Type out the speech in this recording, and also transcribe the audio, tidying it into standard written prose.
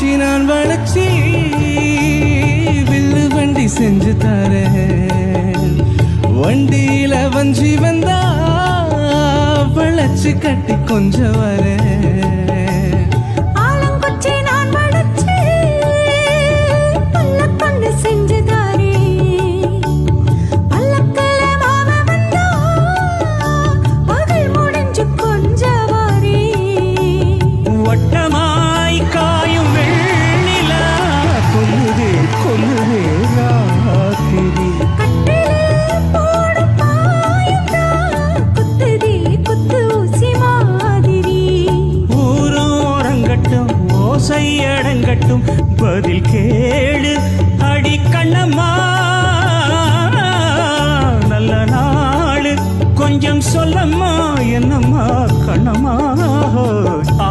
குச்சி நான் வளர்ச்சி வில்லு வண்டி செஞ்சு தரேன். வண்டியில வஞ்சி வந்தா வளைச்சு கட்டி கொஞ்சம் வரேன். ஆலங்குச்சி நான் வளர்ச்சி பல்லக்கொண்டு செஞ்சு தரேன். பல்லக்குல மாம வந்தா பகல் முடிஞ்சு கொஞ்சம் வரேன். வட்டமாய் காயும் வெண்ணிலா கொல்லுதே கொல்லுதே ராத்திரி. கட்டிலில் போடும் பாயம்தான் குத்துதே குத்து ஊசி மாதிரி. ஊரும் ஓரங்கட்டும் ஓசை அடங்கட்டும் பதில் கேளு அடி கண்ணம்மா. நல்ல நாளு கொஞ்சம் சொல்லம்மா என்னம்மா கண்ணம்மா.